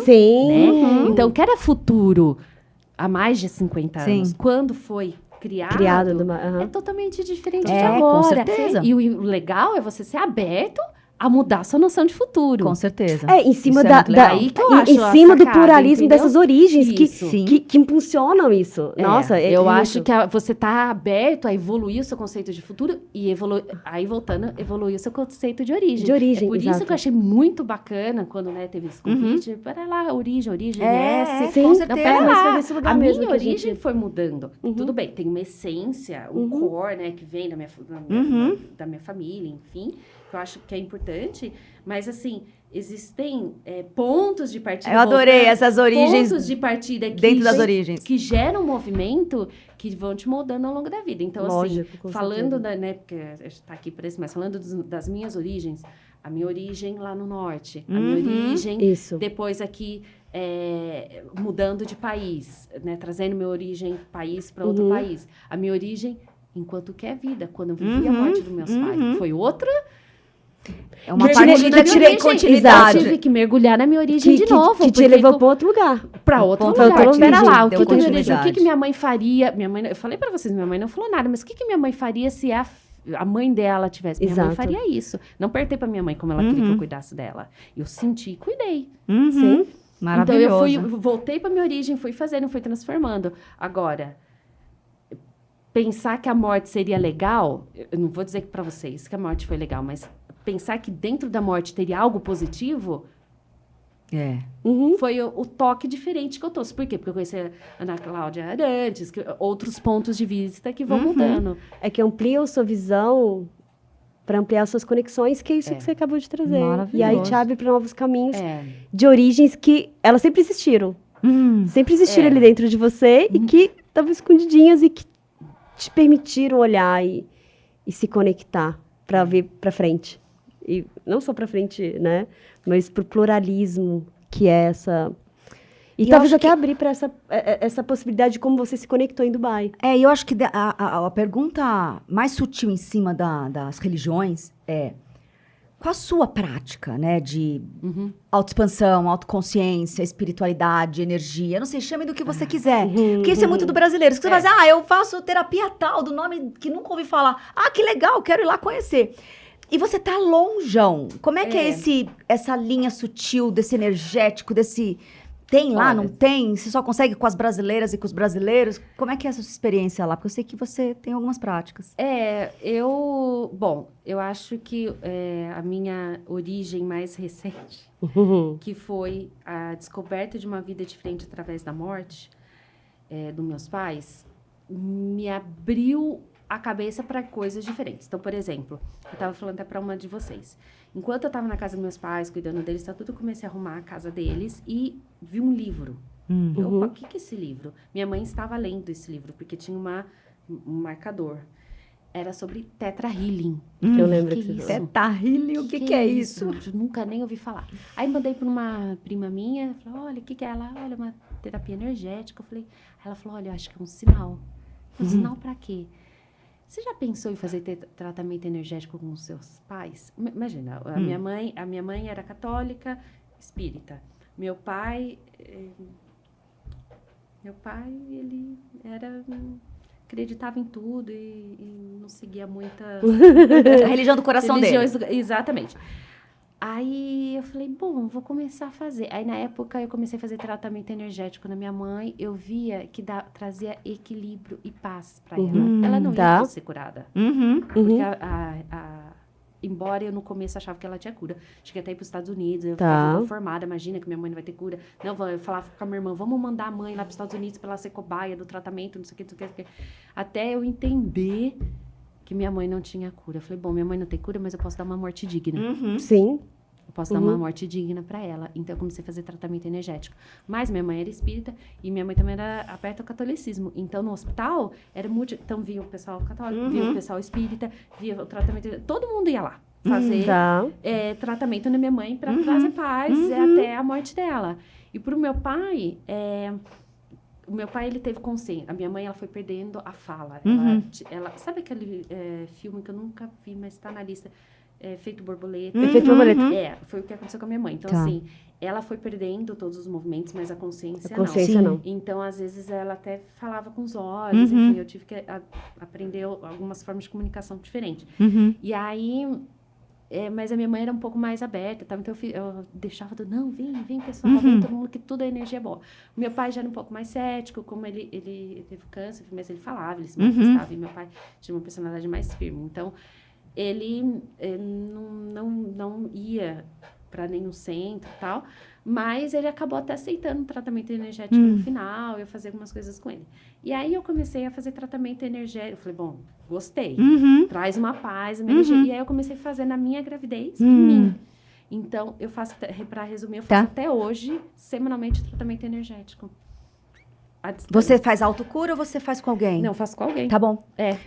Sim. Né? Então, o que era futuro há mais de 50 anos, quando foi criado é totalmente diferente de agora. Com certeza. E o legal é você ser aberto a mudar sua noção de futuro. Com certeza. Em cima aí que eu acho em cima do sacada, pluralismo, entendeu? dessas origens Isso. que impulsionam isso. Nossa, eu acho que você está aberto a evoluir o seu conceito de futuro e aí voltando, evoluir o seu conceito de origem. De origem, é por isso que eu achei muito bacana quando, né, teve esse convite. Para lá, origem, sim, com certeza. Não, pera mas lá. foi nesse lugar A mesmo minha que a origem gente... foi mudando. Tudo bem, tem uma essência, um core, né, que vem da minha família, enfim, que eu acho que é importante. Mas, assim, existem pontos de partida. Eu adorei essas origens. Pontos de partida dentro das origens. Que geram um movimento que vão te moldando ao longo da vida. Então, Lógico, assim, falando né, porque a gente está aqui para isso, mas falando das minhas origens, a minha origem lá no norte, a minha origem depois aqui mudando de país, né, trazendo minha origem país para outro país. A minha origem enquanto que é vida, quando eu vivi a morte dos meus pais. Foi outra. É uma parte da continuidade. Eu tive que mergulhar na minha origem de novo. Que te levou para outro lugar. Para outro lugar. Espera lá, o que minha mãe faria? Eu falei para vocês, minha mãe não falou nada, mas o que minha mãe faria se a mãe dela tivesse? Minha mãe faria isso. Não perguntei para minha mãe como ela queria que eu cuidasse dela. Eu senti e cuidei. Sim. Maravilhoso. Então, eu voltei para minha origem, fui fazendo, fui transformando. Agora, pensar que a morte seria legal, eu não vou dizer para vocês que a morte foi legal, mas pensar que dentro da morte teria algo positivo, foi o toque diferente que eu trouxe. Por quê? Porque eu conheci a Ana Cláudia Arantes, outros pontos de vista que vão mudando. É que amplia a sua visão para ampliar suas conexões, que é isso que você acabou de trazer. E aí te abre para novos caminhos de origens que elas sempre existiram. Sempre existiram ali dentro de você e que estavam escondidinhas e que te permitiram olhar e se conectar para ver para frente. E não só para frente, né? Mas para o pluralismo que é essa... E talvez até abrir para essa possibilidade de como você se conectou em Dubai. E eu acho que a pergunta mais sutil em cima das religiões é qual a sua prática, né? De autoexpansão, autoconsciência, espiritualidade, energia. Não sei, chame do que você quiser. Porque isso é muito do brasileiro. Você vai dizer, eu faço terapia tal, do nome que nunca ouvi falar. Que legal, quero ir lá conhecer. E você tá longeão. Como é que é essa linha sutil desse energético, desse... Tem lá, não tem? Você só consegue com as brasileiras e com os brasileiros? Como é que é essa sua experiência lá? Porque eu sei que você tem algumas práticas. Eu acho que a minha origem mais recente, que foi a descoberta de uma vida diferente através da morte dos meus pais, me abriu a cabeça para coisas diferentes. Então, por exemplo, eu estava falando até para uma de vocês. Enquanto eu estava na casa dos meus pais, cuidando deles, eu comecei a arrumar a casa deles e vi um livro. O que é esse livro? Minha mãe estava lendo esse livro, porque tinha um marcador. era sobre Theta Healing. Eu lembro que Que você isso? falou. Theta Healing, o que é isso? Eu nunca nem ouvi falar. Aí mandei para uma prima minha, falei, olha, o que é ela? Olha, uma terapia energética. Eu falei, ela falou, olha, eu acho que é um sinal. Um sinal para quê? Você já pensou em fazer tratamento energético com os seus pais? Imagina, a minha mãe era católica, espírita. Meu pai, ele era... acreditava em tudo e não seguia muita... A religião do coração dele. Exatamente. Aí eu falei, bom, vou começar a fazer. Aí na época eu comecei a fazer tratamento energético na minha mãe. Eu via que trazia equilíbrio e paz para ela. Ela não ia ser curada. Porque embora eu no começo achava que ela tinha cura. Cheguei até ir para os Estados Unidos, eu ficava informada, imagina que minha mãe não vai ter cura. Não, eu falava com a minha irmã, vamos mandar a mãe lá para os Estados Unidos para ela ser cobaia do tratamento, não sei o que, não sei o que. Até eu entender que minha mãe não tinha cura. Eu falei, bom, minha mãe não tem cura, mas eu posso dar uma morte digna. Sim. Eu posso dar uma morte digna para ela. Então, eu comecei a fazer tratamento energético. Mas minha mãe era espírita e minha mãe também era aberta ao catolicismo. Então, no hospital, era muito... Então, via o pessoal católico, via o pessoal espírita, via o tratamento... Todo mundo ia lá fazer tratamento na minha mãe para trazer paz até a morte dela. E pro meu pai... O meu pai, ele teve consciência. A minha mãe, ela foi perdendo a fala. Ela sabe aquele filme que eu nunca vi, mas está na lista? Efeito Borboleta. Efeito Borboleta. Foi o que aconteceu com a minha mãe. Então, assim, ela foi perdendo todos os movimentos, mas a consciência, não. Então, às vezes, ela até falava com os olhos. Enfim, eu tive que aprender algumas formas de comunicação diferentes. E aí... mas a minha mãe era um pouco mais aberta, tá? Então eu deixava, não, vem pessoal, vem todo mundo, que tudo é energia boa. O meu pai já era um pouco mais cético, como ele teve câncer, mas ele falava, ele se manifestava, e meu pai tinha uma personalidade mais firme. Então, ele não ia para nenhum centro e tal, mas ele acabou até aceitando um tratamento energético no final, eu fazia algumas coisas com ele. E aí eu comecei a fazer tratamento energético, eu falei, bom, gostei, traz uma paz, uma energia. E aí eu comecei a fazer na minha gravidez, em mim. Então, eu faço, para resumir, eu faço até hoje, semanalmente, tratamento energético. Você faz autocura ou você faz com alguém? Não, eu faço com alguém. Tá bom.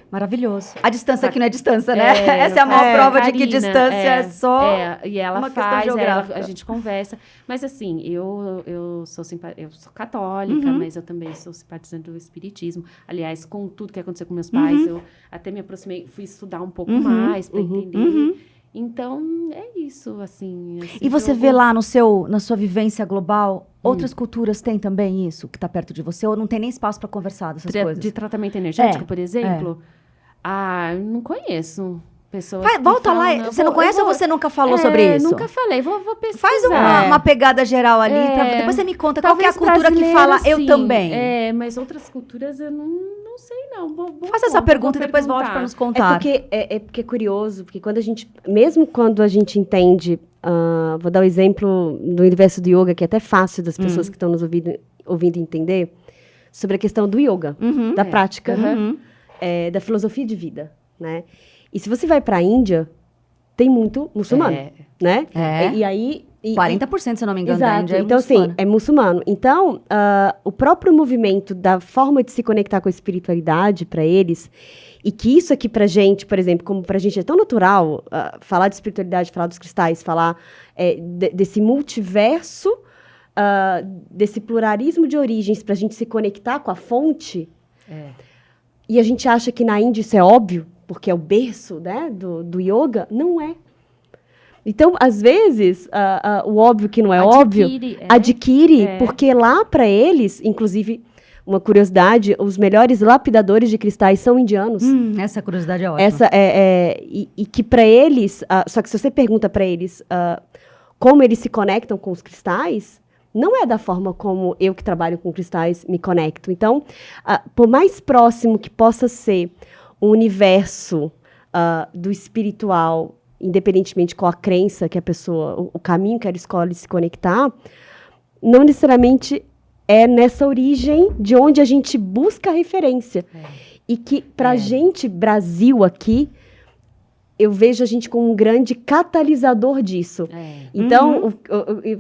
Maravilhoso. A distância aqui não é distância, né? Essa é a maior prova de que distância é só e ela uma faz, questão geográfica. A gente conversa. Mas assim, eu sou católica, mas eu também sou simpatizante do espiritismo. Aliás, com tudo que aconteceu com meus pais, eu até me aproximei, fui estudar um pouco mais para entender. Então, é isso, assim. E você vê lá na sua vivência global, outras culturas têm também isso, que está perto de você? Ou não tem nem espaço para conversar dessas coisas? De tratamento energético, por exemplo? Não conheço pessoas volta lá, você não conhece ou você nunca falou sobre isso? Nunca falei, vou pesquisar. Faz uma pegada geral ali, depois você me conta qual que é a cultura que fala eu também. Mas outras culturas eu não sei, não. Faz essa pergunta e depois volte para nos contar. Porque é curioso, porque mesmo quando a gente entende, vou dar o exemplo do universo do yoga, que é até fácil das pessoas que estão nos ouvindo entender, sobre a questão do yoga, da prática, da filosofia de vida, né? E se você vai para a Índia, tem muito muçulmano, né? E aí... 40%, se eu não me engano, exato. da Índia é então, muçulmano. Assim, é muçulmano. Então, o próprio movimento da forma de se conectar com a espiritualidade para eles, e que isso aqui pra gente, por exemplo, como pra gente é tão natural, falar de espiritualidade, falar dos cristais, falar desse multiverso, desse pluralismo de origens, pra gente se conectar com a fonte, e a gente acha que na Índia isso é óbvio, porque é o berço, né, do yoga, não é. Então, às vezes, o óbvio que não é adquire, porque lá para eles, inclusive, uma curiosidade, os melhores lapidadores de cristais são indianos. Essa curiosidade é ótima. E que para eles, só que se você pergunta para eles como eles se conectam com os cristais, não é da forma como eu que trabalho com cristais me conecto. Então, por mais próximo que possa ser o universo do espiritual, independentemente qual a crença que a pessoa, o caminho que ela escolhe se conectar, não necessariamente é nessa origem de onde a gente busca a referência. E que, pra gente, Brasil aqui, eu vejo a gente como um grande catalisador disso. Então,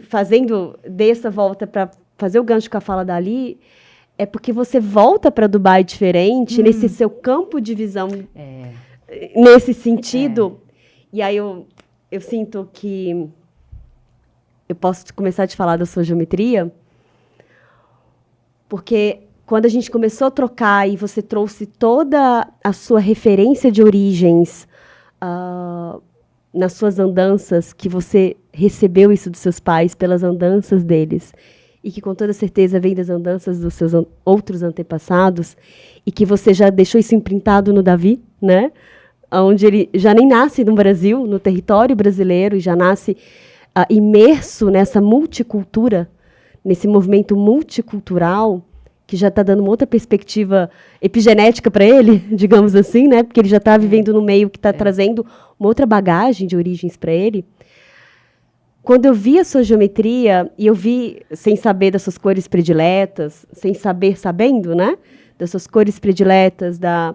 fazendo dessa volta para fazer o gancho com a fala dali, é porque você volta para Dubai diferente, nesse seu campo de visão nesse sentido. E aí eu sinto que eu posso começar a te falar da sua geometria, porque quando a gente começou a trocar e você trouxe toda a sua referência de origens nas suas andanças, que você recebeu isso dos seus pais pelas andanças deles, e que com toda certeza vem das andanças dos seus outros antepassados, e que você já deixou isso imprintado no Davi, né? Onde ele já nem nasce no Brasil, no território brasileiro, e já nasce imerso nessa multicultura, nesse movimento multicultural, que já está dando uma outra perspectiva epigenética para ele, digamos assim, né? Porque ele já está vivendo no meio que está trazendo uma outra bagagem de origens para ele. Quando eu vi a sua geometria, e eu vi, sem saber das suas cores prediletas, sem saber, sabendo, né? Das suas cores prediletas, da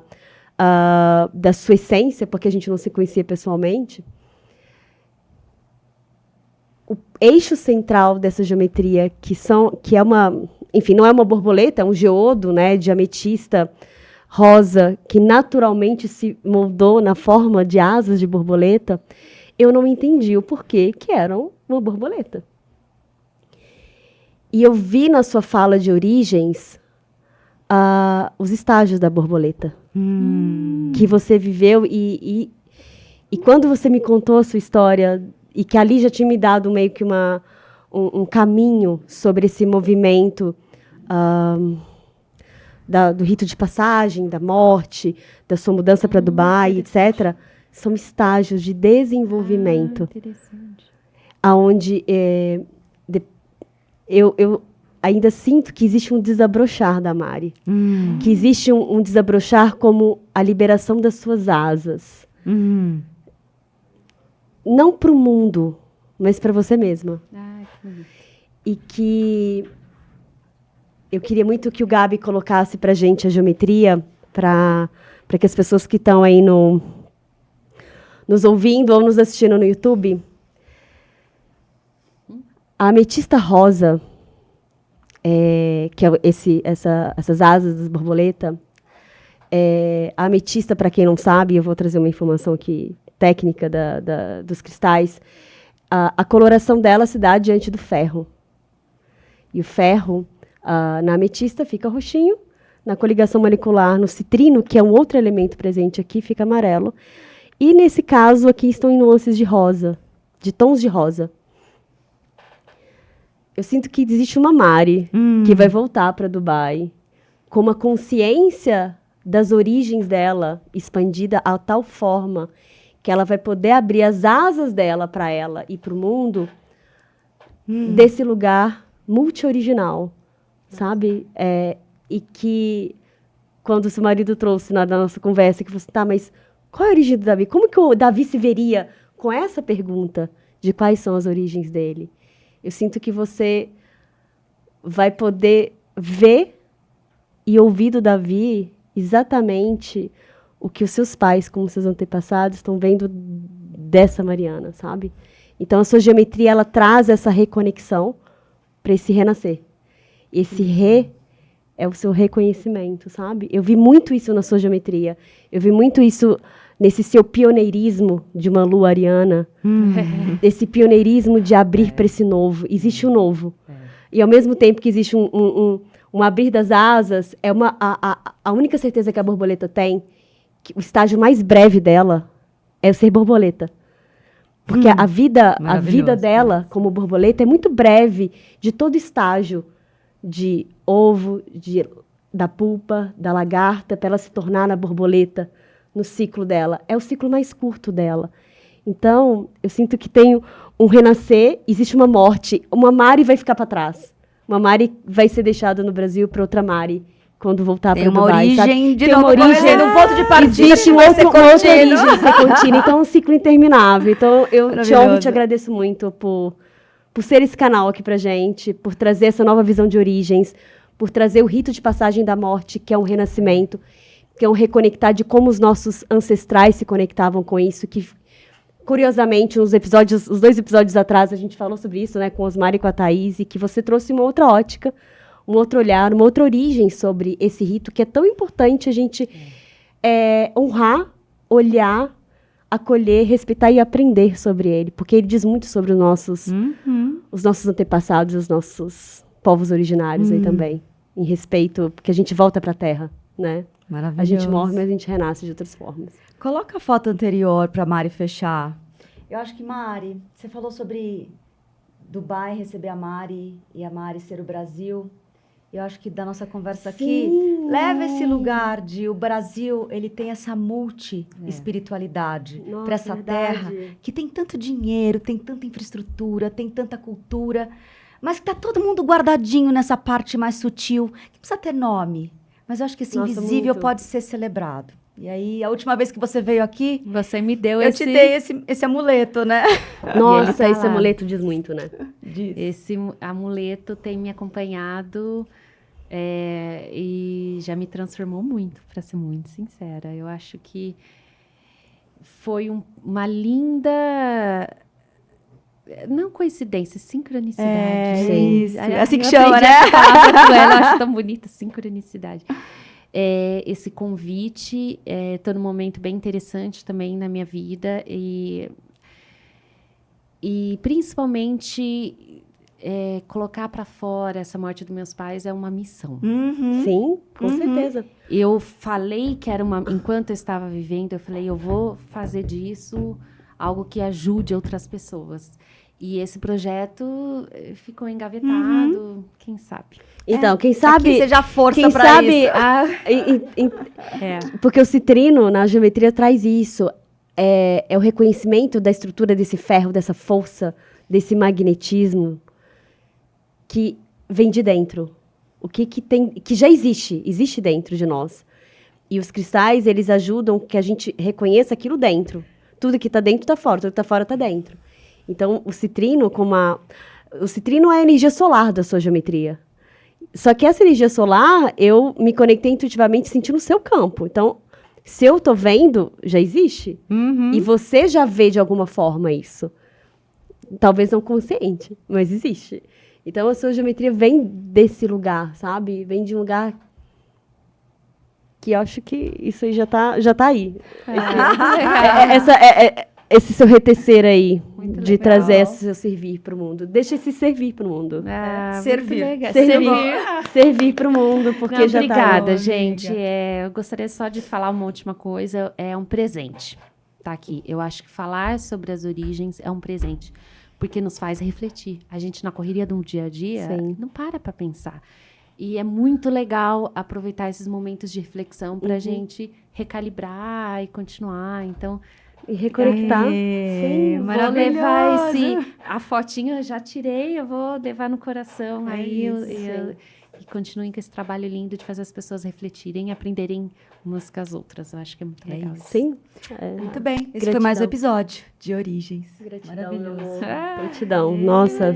sua essência, porque a gente não se conhecia pessoalmente, o eixo central dessa geometria, que é uma, enfim, não é uma borboleta, é um geodo, né, de ametista rosa, que naturalmente se moldou na forma de asas de borboleta, eu não entendi o porquê que eram uma borboleta. E eu vi na sua fala de origens os estágios da borboleta. Que você viveu e quando você me contou a sua história, e que ali já tinha me dado meio que um caminho sobre esse movimento do rito de passagem, da morte, da sua mudança para Dubai, etc., são estágios de desenvolvimento. Interessante. Onde eu ainda sinto que existe um desabrochar da Mari. Que existe um desabrochar como a liberação das suas asas. Não para o mundo, mas para você mesma. Que bonito. E que eu queria muito que o Gabi colocasse para a gente a geometria, para que as pessoas que estão aí nos ouvindo ou nos assistindo no YouTube. A ametista rosa, que é essas asas das borboletas, a ametista, para quem não sabe, eu vou trazer uma informação aqui técnica dos cristais, a coloração dela se dá diante do ferro. E o ferro, na ametista, fica roxinho, na coligação molecular, no citrino, que é um outro elemento presente aqui, fica amarelo. E, nesse caso, aqui estão em nuances de rosa, de tons de rosa. Eu sinto que existe uma Mari que vai voltar para Dubai com uma consciência das origens dela expandida a tal forma que ela vai poder abrir as asas dela para ela e para o mundo desse lugar multi-original, sabe? E que, quando o seu marido trouxe na nossa conversa, que você tá, mas qual é a origem do Davi? Como que o Davi se veria com essa pergunta de quais são as origens dele? Eu sinto que você vai poder ver e ouvir do Davi exatamente o que os seus pais, como seus antepassados, estão vendo dessa Mariana, sabe? Então, a sua geometria, ela traz essa reconexão para esse renascer. Esse é o seu reconhecimento, sabe? Eu vi muito isso na sua geometria. Eu vi muito isso nesse seu pioneirismo de uma lua ariana. Esse pioneirismo de abrir para esse novo. Existe um novo. E, ao mesmo tempo que existe um abrir das asas, a única certeza que a borboleta tem, que o estágio mais breve dela é o ser borboleta. Porque a vida dela, como borboleta, é muito breve de todo estágio de ovo, da pulpa, da lagarta, para ela se tornar na borboleta no ciclo dela. É o ciclo mais curto dela. Então, eu sinto que tem um renascer, existe uma morte. Uma Mari vai ficar para trás. Uma Mari vai ser deixada no Brasil para outra Mari quando voltar para Dubai. Tem uma origem, sabe? de novo, um ponto de partida. Existe uma outra origem de ser contínua. Então, é um ciclo interminável. Então, eu te honro e te agradeço muito por ser esse canal aqui pra gente, por trazer essa nova visão de origens, por trazer o rito de passagem da morte, que é um renascimento, que é um reconectar de como os nossos ancestrais se conectavam com isso, que, curiosamente, os 2 episódios atrás, a gente falou sobre isso, né, com o Osmar e com a Thaís, e que você trouxe uma outra ótica, um outro olhar, uma outra origem sobre esse rito, que é tão importante a gente honrar olhar, acolher, respeitar e aprender sobre ele. Porque ele diz muito sobre os nossos antepassados, os nossos povos originários aí também. Em respeito, porque a gente volta para a terra, né? Maravilhoso. A gente morre, mas a gente renasce de outras formas. Coloca a foto anterior para Mari fechar. Eu acho que, Mari, você falou sobre Dubai receber a Mari e a Mari ser o Brasil. Eu acho que da nossa conversa aqui, leva esse lugar de o Brasil, ele tem essa multi-espiritualidade para essa terra, que tem tanto dinheiro, tem tanta infraestrutura, tem tanta cultura, mas que tá todo mundo guardadinho nessa parte mais sutil, que precisa ter nome. Mas eu acho que esse invisível pode ser celebrado. E aí, a última vez que você veio aqui... Você me deu eu te dei esse amuleto, né? Nossa, esse amuleto diz muito, né? Esse amuleto tem me acompanhado e já me transformou muito, para ser muito sincera. Eu acho que foi uma linda... Não coincidência, sincronicidade. Isso. Assim que eu chama, aprendi né? essa palavra com ela, eu acho tão bonita, sincronicidade. Esse convite, estou num momento bem interessante também na minha vida e principalmente colocar para fora essa morte dos meus pais é uma missão. Sim, com certeza. Eu falei que era enquanto eu estava vivendo, eu falei, eu vou fazer disso algo que ajude outras pessoas. E esse projeto ficou engavetado, quem sabe? Então, quem sabe... Que seja força quem pra sabe, isso. Porque o citrino, na geometria, traz isso. É o reconhecimento da estrutura desse ferro, dessa força, desse magnetismo que vem de dentro. O que tem, que já existe dentro de nós. E os cristais, eles ajudam que a gente reconheça aquilo dentro. Tudo que está dentro está fora, tudo que está fora está dentro. Então, o citrino, o citrino é a energia solar da sua geometria. Só que essa energia solar, eu me conectei intuitivamente sentindo o seu campo. Então, se eu estou vendo, já existe. E você já vê de alguma forma isso. Talvez não consciente, mas existe. Então, a sua geometria vem desse lugar, sabe? Vem de um lugar que eu acho que isso aí já tá aí. Esse seu retecer aí, Muito de legal. trazer esse seu servir para o mundo. Deixa esse servir para o mundo. Servir. Servir para o mundo, porque Não, já obrigada, tá... gente. Eu gostaria só de falar uma última coisa. É um presente. Tá aqui. Eu acho que falar sobre as origens é um presente. Porque nos faz refletir. A gente, na correria do dia a dia, não para pensar. E é muito legal aproveitar esses momentos de reflexão para a gente recalibrar e continuar. Então... E reconectar. Sim, vou levar a fotinha, eu já tirei, eu vou levar no coração. E continuem com esse trabalho lindo de fazer as pessoas refletirem e aprenderem umas com as outras. Eu acho que é muito legal. Isso. Sim. Muito bem. Esse foi mais um episódio de Origens. Gratidão, maravilhoso. Gratidão. Nossa.